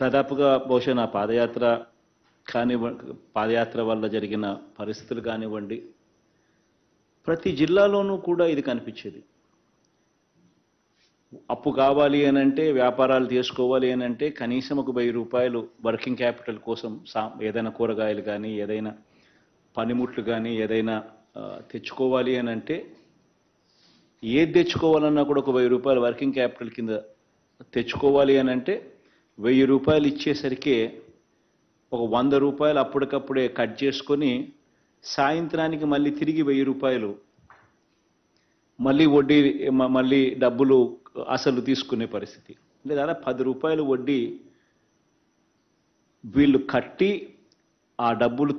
దాదాపుగా బహుశా నా పాదయాత్ర వల్ల జరిగిన పరిస్థితులు కానివ్వండి, ప్రతి జిల్లాలోనూ కూడా ఇది కనిపించేది. అప్పు కావాలి అనంటే, వ్యాపారాలు చేసుకోవాలి అనంటే కనీసం ఒక 1000 రూపాయలు వర్కింగ్ క్యాపిటల్ కోసం ఏదైనా కూరగాయలు కానీ, ఏదైనా పనిముట్లు కానీ, ఏదైనా తెచ్చుకోవాలి అనంటే, ఏది తెచ్చుకోవాలన్నా కూడా ఒక 1000 రూపాయలు వర్కింగ్ క్యాపిటల్ కింద తెచ్చుకోవాలి అనంటే 1000 రూపాయలు ఇచ్చేసరికి ఒక 100 రూపాయలు అప్పటికప్పుడే కట్ చేసుకొని సాయంత్రానికి మళ్ళీ తిరిగి 1000 రూపాయలు మళ్ళీ వడ్డీ మళ్ళీ డబ్బులు అసలు తీసుకునే పరిస్థితి. అంటే దాదాపు 10 రూపాయలు వడ్డీ వీళ్ళు కట్టి ఆ డబ్బులు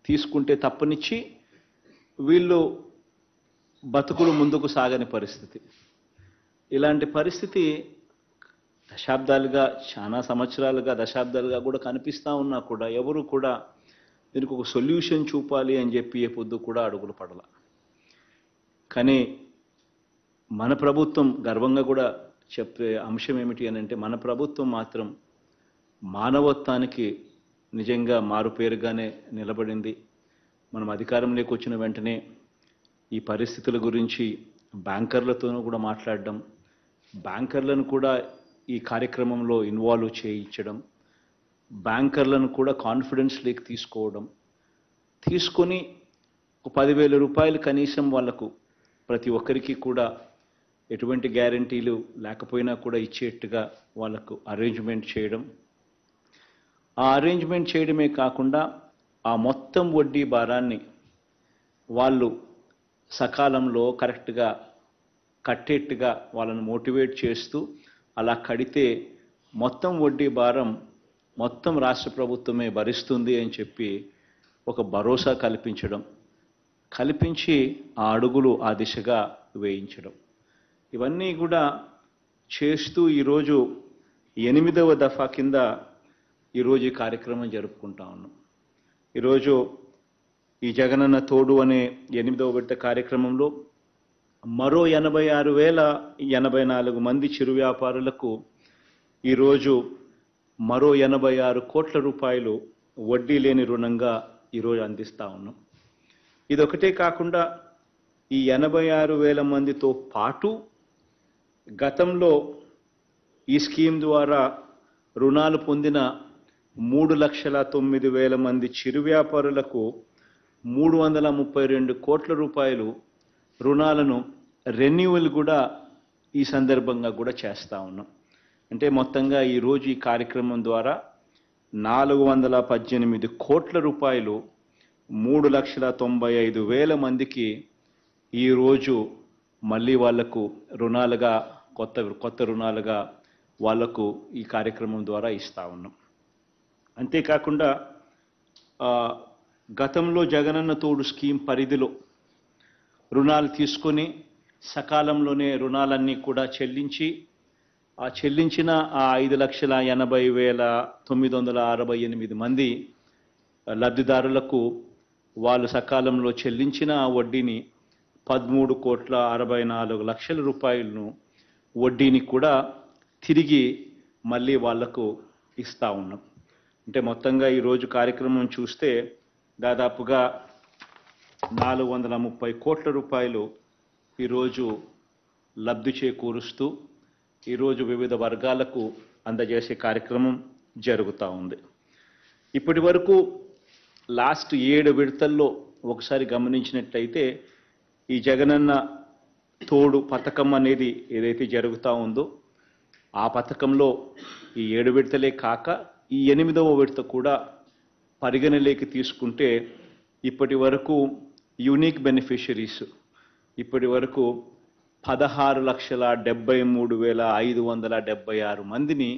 తీసుకుంటే తప్పనిచ్చి వీళ్ళు బతుకులు ముందుకు సాగని పరిస్థితి. ఇలాంటి పరిస్థితి దశాబ్దాలుగా, చాలా సంవత్సరాలుగా, దశాబ్దాలుగా కూడా కనిపిస్తూ ఉన్నా కూడా ఎవరు కూడా దీనికి ఒక సొల్యూషన్ చూపాలి అని చెప్పి ఏ పొద్దు కూడా అడుగులు పడల. కానీ మన ప్రభుత్వం గర్వంగా కూడా చెప్పే అంశం ఏమిటి అని అంటే, మన ప్రభుత్వం మాత్రం మానవత్వానికి నిజంగా మారుపేరుగానే నిలబడింది. మనం అధికారంలోకి వచ్చిన వెంటనే ఈ పరిస్థితుల గురించి బ్యాంకర్లతోనూ కూడా మాట్లాడడం, బ్యాంకర్లను కూడా ఈ కార్యక్రమంలో ఇన్వాల్వ్ చేయించడం, బ్యాంకర్లను కూడా కాన్ఫిడెన్స్లోకి తీసుకొని 10,000 రూపాయలు కనీసం వాళ్లకు ప్రతి ఒక్కరికి కూడా ఎటువంటి గ్యారంటీలు లేకపోయినా కూడా ఇచ్చేట్టుగా వాళ్లకు అరేంజ్మెంట్ చేయడం. ఆ అరేంజ్మెంట్ చేయడమే కాకుండా ఆ మొత్తం వడ్డీ భారాన్ని వాళ్ళు సకాలంలో కరెక్ట్గా కట్టేట్టుగా వాళ్ళను మోటివేట్ చేస్తూ, అలా కడితే మొత్తం వడ్డీ భారం మొత్తం రాష్ట్ర ప్రభుత్వమే భరిస్తుంది అని చెప్పి ఒక భరోసా కల్పించి ఆ అడుగులు ఆ దిశగా వేయించడం, ఇవన్నీ కూడా చేస్తూ ఈరోజు 8వ దఫా కింద ఈరోజు ఈ కార్యక్రమం జరుపుకుంటా ఉన్నాం. ఈరోజు ఈ జగనన్న తోడు అనే 8వ విడత కార్యక్రమంలో మరో 86,084 మంది చిరు వ్యాపారులకు ఈరోజు మరో 86 కోట్ల రూపాయలు వడ్డీ లేని రుణంగా ఈరోజు అందిస్తూ ఉన్నాం. ఇదొకటే కాకుండా ఈ 86,000 మందితో పాటు గతంలో ఈ స్కీమ్ ద్వారా రుణాలు పొందిన 3,09,000 మంది చిరు వ్యాపారులకు 332 కోట్ల రూపాయలు రుణాలను రెన్యువల్ కూడా ఈ సందర్భంగా కూడా చేస్తూ ఉన్నాం. అంటే మొత్తంగా ఈరోజు ఈ కార్యక్రమం ద్వారా 418 కోట్ల రూపాయలు 3,95,000 మందికి ఈరోజు మళ్ళీ వాళ్లకు రుణాలుగా కొత్త రుణాలుగా వాళ్లకు ఈ కార్యక్రమం ద్వారా ఇస్తూ ఉన్నాం. అంతేకాకుండా గతంలో జగనన్న తోడు స్కీమ్ పరిధిలో రుణాలు తీసుకొని సకాలంలోనే రుణాలన్నీ కూడా చెల్లించిన ఆ 5,80,968 మంది లబ్ధిదారులకు వాళ్ళు సకాలంలో చెల్లించిన ఆ వడ్డీని 13,64,00,000 రూపాయలను వడ్డీని కూడా తిరిగి మళ్ళీ వాళ్లకు ఇస్తూ ఉన్నాం. అంటే మొత్తంగా ఈరోజు కార్యక్రమం చూస్తే దాదాపుగా 430 కోట్ల రూపాయలు ఈరోజు లబ్ధి చేకూరుస్తూ ఈరోజు వివిధ వర్గాలకు అందజేసే కార్యక్రమం జరుగుతూ ఉంది. ఇప్పటి వరకు లాస్ట్ 7 విడతల్లో ఒకసారి గమనించినట్లయితే ఈ జగనన్న తోడు పథకం అనేది ఏదైతే జరుగుతూ ఉందో ఆ పథకంలో ఈ 7 విడతలే కాక ఈ 8వ విడత కూడా పరిగణలోకి తీసుకుంటే ఇప్పటి వరకు యూనిక్ బెనిఫిషరీస్ ఇప్పటి వరకు 16,73,576 మందిని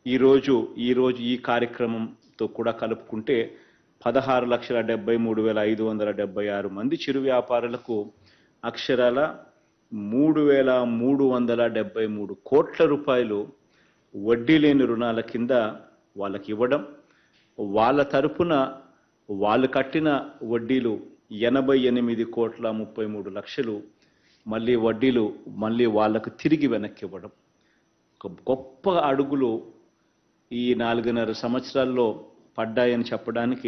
ఈరోజు ఈ కార్యక్రమంతో కూడా కలుపుకుంటే 16,73,576 మంది చిరు వ్యాపారులకు అక్షరాల 3,373 కోట్ల రూపాయలు వడ్డీ లేని రుణాల కింద వాళ్ళకి ఇవ్వడం, వాళ్ళ తరపున వాళ్ళు కట్టిన వడ్డీలు 88,33,00,000 మళ్ళీ వడ్డీలు మళ్ళీ వాళ్ళకు తిరిగి వెనక్కి ఇవ్వడం. ఒక గొప్ప అడుగులు ఈ 4.5 సంవత్సరాల్లో పడ్డాయని చెప్పడానికి